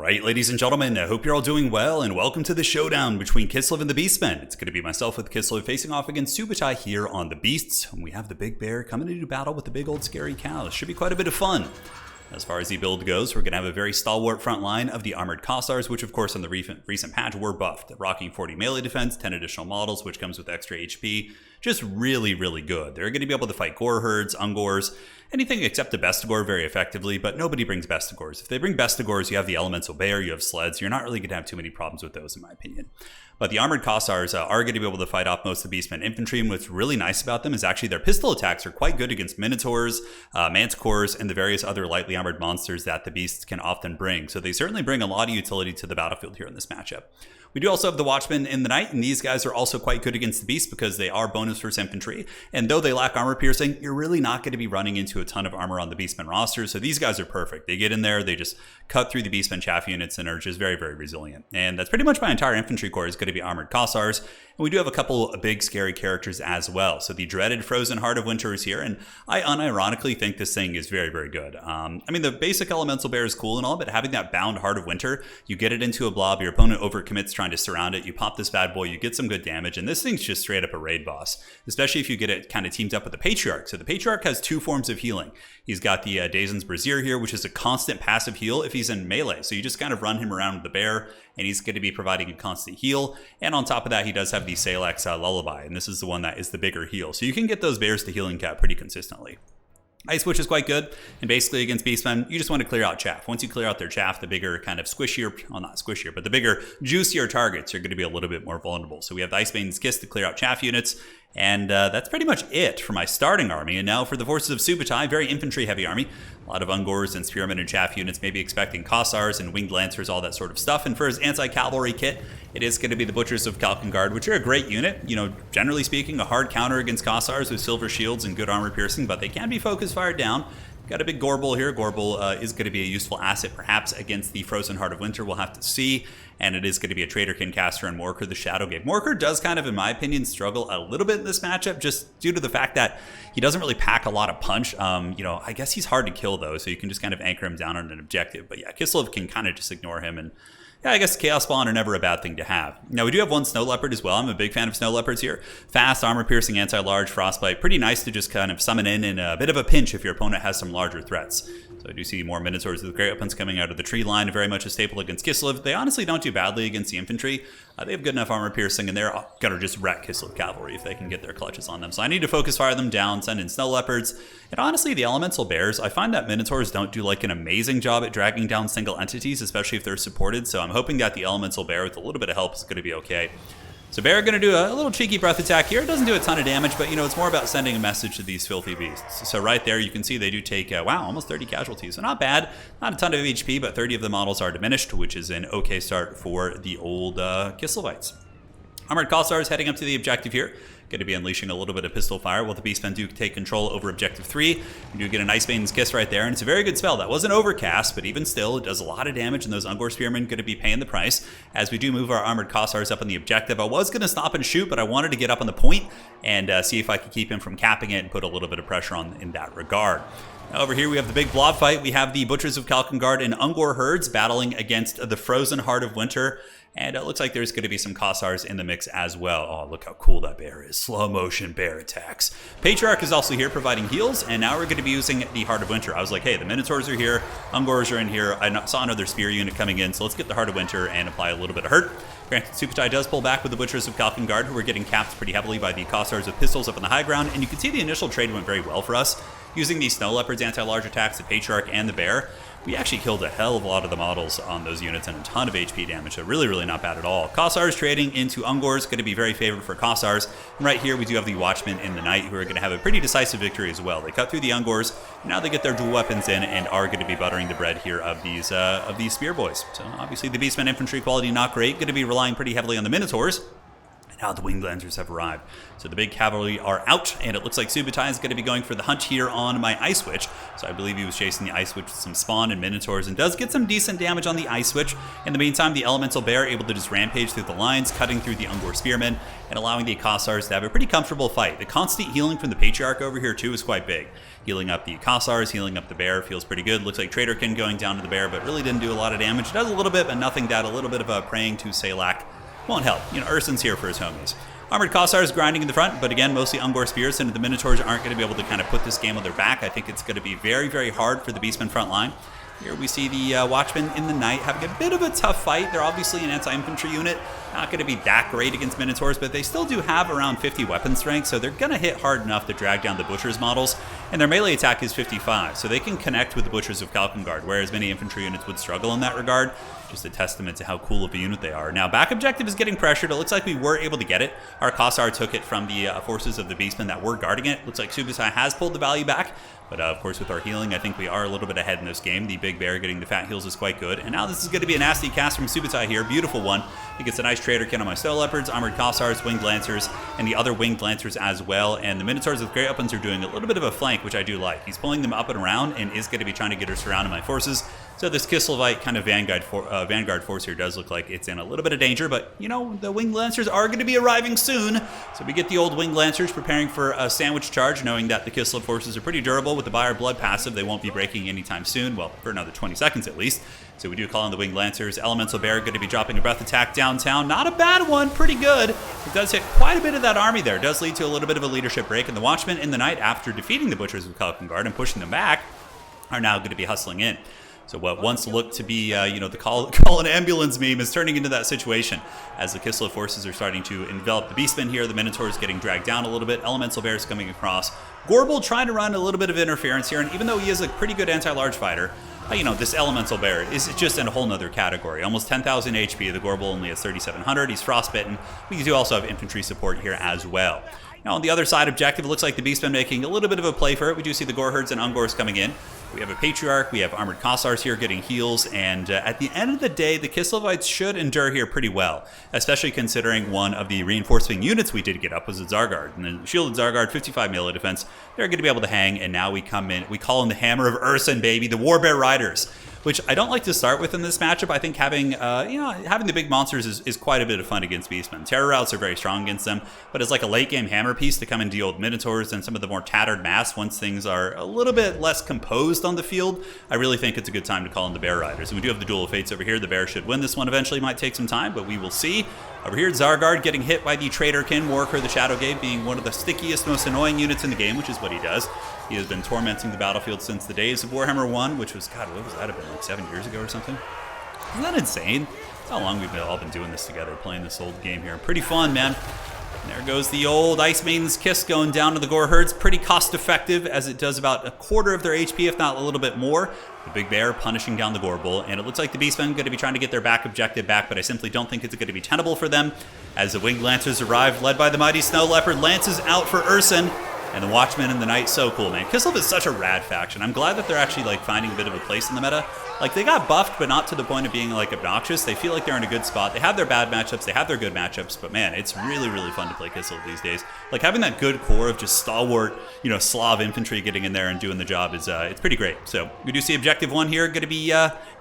Alright, ladies and gentlemen, I hope you're all doing well, and welcome to the showdown between Kislev and the Beastmen. It's going to be myself with Kislev facing off against Subutai here on the Beasts, and we have the big bear coming to do battle with the big old scary cow. Should be quite a bit of fun. As far as the build goes, we're going to have a very stalwart front line of the armored Kossars, which of course in the recent patch were buffed. Rocking 40 melee defense, 10 additional models, which comes with extra HP. Just really, really good. They're going to be able to fight gore herds, ungors, anything except a bestigore very effectively, but nobody brings bestigores. If they bring bestigores, you have the elemental bear, you have sleds. You're not really going to have too many problems with those in my opinion. But the armored Kossars are going to be able to fight off most of the Beastmen infantry, and what's really nice about them is actually their pistol attacks are quite good against Minotaurs, Manticores, and the various other lightly armored monsters that the Beasts can often bring. So they certainly bring a lot of utility to the battlefield here in this matchup. We do also have the Watchmen in the night, and these guys are also quite good against the Beast because they are bonus versus infantry. And though they lack armor piercing, you're really not going to be running into a ton of armor on the Beastmen roster. So these guys are perfect. They get in there, they just cut through the Beastmen chaff units and are just very, very resilient. And that's pretty much my entire infantry corps is going to be armored Kossars. And we do have a couple of big scary characters as well. So the dreaded Frozen Heart of Winter is here, and I unironically think this thing is very, very good. I mean, the basic elemental bear is cool and all, but having that bound Heart of Winter, you get it into a blob, your opponent overcommits trying to surround it, you pop this bad boy, you get some good damage, and this thing's just straight up a raid boss, especially if you get it kind of teamed up with the Patriarch. So the Patriarch has two forms of healing. He's got the Dazen's Brazier here, which is a constant passive heal if he's in melee. So you just kind of run him around with the bear, and he's going to be providing a constant heal. And on top of that, he does have the Salak's Lullaby, and this is the one that is the bigger heal. So you can get those bears to healing cap pretty consistently. Ice Witch is quite good, and basically against Beastmen, you just want to clear out chaff. Once you clear out their chaff, the bigger kind of squishier, well not squishier, but the bigger, juicier targets are going to be a little bit more vulnerable. So we have the Icebane's Kiss to clear out chaff units, and that's pretty much it for my starting army. And now for the forces of Subutai, very infantry-heavy army. A lot of Ungors and Spearmen and chaff units, maybe expecting Kossars and Winged Lancers, all that sort of stuff. And for his anti-cavalry kit, it is going to be the Butchers of Kalkengard, which are a great unit. You know, generally speaking, a hard counter against Kossars with silver shields and good armor piercing, but they can be focus fired down. Got a big Gorbel here. Gorbel is going to be a useful asset, perhaps, against the Frozen Heart of Winter. We'll have to see. And it is going to be a Traderkin caster and Morker the Shadowgate. Morker does kind of, in my opinion, struggle a little bit in this matchup, just due to the fact that he doesn't really pack a lot of punch. You know, I guess he's hard to kill, though, so you can just kind of anchor him down on an objective. But yeah, Kislev can kind of just ignore him, and yeah, I guess Chaos Spawn are never a bad thing to have. Now, we do have one Snow Leopard as well. I'm a big fan of Snow Leopards here. Fast, armor-piercing, anti-large, frostbite. Pretty nice to just kind of summon in a bit of a pinch if your opponent has some larger threats. So I do see more Minotaurs with Great Weapons coming out of the tree line, very much a staple against Kislev. They honestly don't do badly against the infantry. They have good enough armor-piercing, and they're going to just wreck Kislev cavalry if they can get their clutches on them. So I need to focus fire them down, send in Snow Leopards. And honestly, the Elemental Bears, I find that Minotaurs don't do like an amazing job at dragging down single entities, especially if they're supported. So I'm hoping that the Elemental Bear with a little bit of help is going to be okay. So Bear going to do a little cheeky breath attack here. It doesn't do a ton of damage, but you know, it's more about sending a message to these filthy beasts. So right there, you can see they do take, wow, almost 30 casualties. So not bad. Not a ton of HP, but 30 of the models are diminished, which is an okay start for the old Kislevites. Armored Kossars heading up to the objective here. Going to be unleashing a little bit of pistol fire while the Beastmen do take control over Objective 3. You do get an Icebane's Kiss right there, and it's a very good spell. That was an overcast, but even still, it does a lot of damage, and those Ungor Spearmen going to be paying the price as we do move our Armored Kossars up on the objective. I was going to stop and shoot, but I wanted to get up on the point and see if I could keep him from capping it and put a little bit of pressure on in that regard. Now over here we have the big blob fight. We have the Butchers of Kalkengard and Ungor herds battling against the Frozen Heart of Winter. And it looks like there's going to be some Kossars in the mix as well. Oh, look how cool that bear is. Slow motion bear attacks. Patriarch is also here providing heals, and now we're going to be using the Heart of Winter. I was like, hey, the Minotaurs are here, Ungors are in here. I saw another spear unit coming in, so let's get the Heart of Winter and apply a little bit of hurt. Granted, Subutai does pull back with the Butchers of Kalkengard, who are getting capped pretty heavily by the Kossars with pistols up on the high ground, and you can see the initial trade went very well for us. Using the Snow Leopard's anti-large attacks, the Patriarch and the Bear, we actually killed a hell of a lot of the models on those units and a ton of HP damage, so really, really not bad at all. Kossars trading into Ungors, going to be very favored for Kossars. And right here we do have the Watchmen in the night, who are going to have a pretty decisive victory as well. They cut through the Ungors, now they get their dual weapons in and are going to be buttering the bread here of these spear boys. So obviously the Beastmen infantry quality not great, going to be relying pretty heavily on the Minotaurs. Now the winged lancers have arrived. So the big cavalry are out, and it looks like Subutai is going to be going for the hunt here on my Ice Witch. So I believe he was chasing the Ice Witch with some spawn and Minotaurs, and does get some decent damage on the Ice Witch. In the meantime, the Elemental Bear able to just rampage through the lines, cutting through the Ungor Spearmen, and allowing the Kossars to have a pretty comfortable fight. The constant healing from the Patriarch over here too is quite big. Healing up the Kossars, healing up the Bear feels pretty good. Looks like Traderkin going down to the Bear, but really didn't do a lot of damage. Does a little bit, but nothing that a little bit of a praying to Salak won't help. You know, Ursen's here for his homies. Armored Kossars grinding in the front, but again, mostly Ungor Spears, and the Minotaurs aren't going to be able to kind of put this game on their back. I think it's going to be very, very hard for the Beastmen front line. Here we see the Watchmen in the night having a bit of a tough fight. They're obviously an anti-infantry unit. Not going to be that great against Minotaurs, but they still do have around 50 weapon strength, so they're going to hit hard enough to drag down the Butcher's models. And their melee attack is 55, so they can connect with the Butchers of Kalkengard, whereas many infantry units would struggle in that regard. Just a testament to how cool of a unit they are. Now, back objective is getting pressured. It looks like we were able to get it. Our Kossar took it from the forces of the Beastmen that were guarding it. Looks like Subutai has pulled the value back. But of course, with our healing, I think we are a little bit ahead in this game. The big bear getting the fat heals is quite good. And now this is going to be a nasty cast from Subutai here. Beautiful one. He gets a nice Traderkin on my Snow Leopards, Armored Kossars, Winged Lancers, and the other Winged Lancers as well. And the Minotaurs with Great Weapons are doing a little bit of a flank, which I do like. He's pulling them up and around and is going to be trying to get us surrounded my forces. So this Kislevite kind of Vanguard force here does look like it's in a little bit of danger, but you know, the Winged Lancers are going to be arriving soon. So we get the old Winged Lancers preparing for a sandwich charge, knowing that the Kislev forces are pretty durable with the Buyer Blood passive. They won't be breaking anytime soon, well, for another 20 seconds at least. So we do call on the Winged Lancers. Elemental Bear going to be dropping a breath attack downtown. Not a bad one, pretty good. It does hit quite a bit of that army there. It does lead to a little bit of a leadership break, and the Watchmen in the night, after defeating the Butchers of Kalkengard and pushing them back, are now going to be hustling in. So what once looked to be, the call an ambulance meme is turning into that situation as the Kislev forces are starting to envelop the Beastmen here. The Minotaurs getting dragged down a little bit. Elemental Bears coming across. Gorbel trying to run a little bit of interference here, and even though he is a pretty good anti-large fighter, this Elemental Bear is just in a whole nother category. Almost 10,000 HP. The Gorbel only has 3,700. He's frostbitten. We do also have infantry support here as well. Now, on the other side objective, it looks like the Beastmen making a little bit of a play for it. We do see the Goreherds and Ungors coming in. We have a Patriarch, we have Armored Kossars here getting heals, and at the end of the day, the Kislevites should endure here pretty well, especially considering one of the reinforcing units we did get up was the Zargard. And the Shielded Zargard, 55 melee defense, they're going to be able to hang, and now we come in, we call in the Hammer of Ursen, baby, the Warbear Riders, which I don't like to start with in this matchup. I think having the big monsters is quite a bit of fun against Beastmen. Terror Routes are very strong against them, but it's like a late game hammer piece to come and deal with Minotaurs and some of the more tattered mass once things are a little bit less composed on the field. I really think it's a good time to call in the Bear Riders. And we do have the Duel of Fates over here. The Bear should win this one eventually. Might take some time, but we will see. Over here, Zargard getting hit by the Traderkin, Warker the Shadowgate being one of the stickiest, most annoying units in the game, which is what he does. He has been tormenting the battlefield since the days of Warhammer 1, which was, God, what was that, have been like 7 years ago or something? Isn't that insane? That's how long we've all been doing this together, playing this old game here. Pretty fun, man. And there goes the old Ice Maiden's Kiss going down to the Goreherds. Pretty cost effective, as it does about a quarter of their HP, if not a little bit more. The Big Bear punishing down the Gorbel, and it looks like the Beastmen are going to be trying to get their back objective back, but I simply don't think it's going to be tenable for them. As the Winged Lancers arrive, led by the mighty Snow Leopard, lances out for Ursen. And the Watchmen in the night, so cool, man. Kislev is such a rad faction. I'm glad that they're actually like finding a bit of a place in the meta. Like, they got buffed, but not to the point of being like obnoxious. They feel like they're in a good spot. They have their bad matchups, they have their good matchups, but man, it's really, really fun to play Kislev these days. Like, having that good core of just stalwart, Slav infantry getting in there and doing the job is it's pretty great. So we do see objective 1 here going to be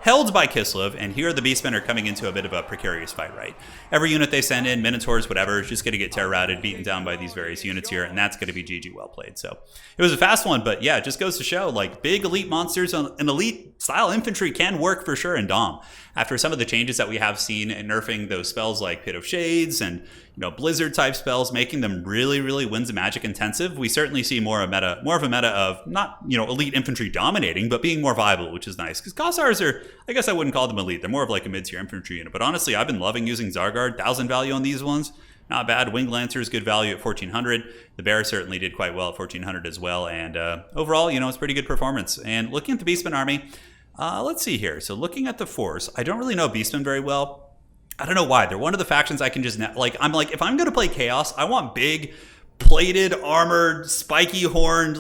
held by Kislev, and here the Beastmen are coming into a bit of a precarious fight, right? Every unit they send in, Minotaurs, whatever, is just going to get terror-routed, beaten down by these various units here, and that's going to be GG well played. So it was a fast one, but yeah, it just goes to show, like, big elite monsters and elite style infantry can work for sure in Dom. After some of the changes that we have seen in nerfing those spells like Pit of Shades and Blizzard type spells, making them really, really Winds of Magic intensive, we certainly see more of a meta of not elite infantry dominating, but being more viable, which is nice. Because Kossars are, I guess I wouldn't call them elite. They're more of like a mid-tier infantry unit. But honestly, I've been loving using Zargard. 1,000 value on these ones. Not bad. Winged Lancers, good value at 1,400. The Bear certainly did quite well at 1,400 as well. And overall, it's pretty good performance. And looking at the Beastmen army, let's see here. So looking at the force, I don't really know Beastmen very well. I don't know why. They're one of the factions I can just, I'm like, if I'm going to play Chaos, I want big, plated, armored, spiky horned,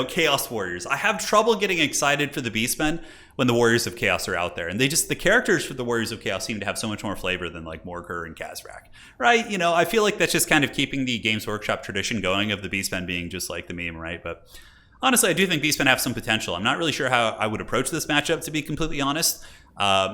Chaos Warriors. I have trouble getting excited for the Beastmen when the Warriors of Chaos are out there. And the characters for the Warriors of Chaos seem to have so much more flavor than like Morker and Kazrak, right? You know, I feel like that's just kind of keeping the Games Workshop tradition going of the Beastmen being just like the meme, right? But honestly, I do think Beastmen have some potential. I'm not really sure how I would approach this matchup, to be completely honest.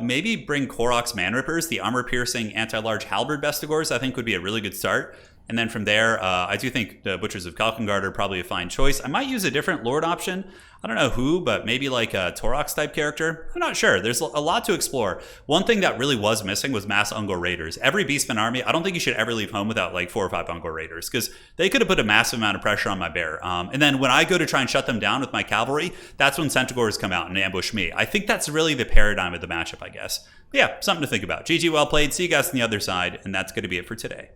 Maybe bring Korok's Manrippers, the armor-piercing anti-large halberd Bestigors, I think would be a really good start. And then from there, I do think the Butchers of Kalkengard are probably a fine choice. I might use a different Lord option. I don't know who, but maybe like a Torox type character. I'm not sure. There's a lot to explore. One thing that really was missing was mass Ungor Raiders. Every Beastman army, I don't think you should ever leave home without like 4 or 5 Ungor Raiders, because they could have put a massive amount of pressure on my bear. And then when I go to try and shut them down with my cavalry, that's when Centaurs come out and ambush me. I think that's really the paradigm of the matchup, I guess. But yeah, something to think about. GG, well played. See you guys on the other side, and that's going to be it for today.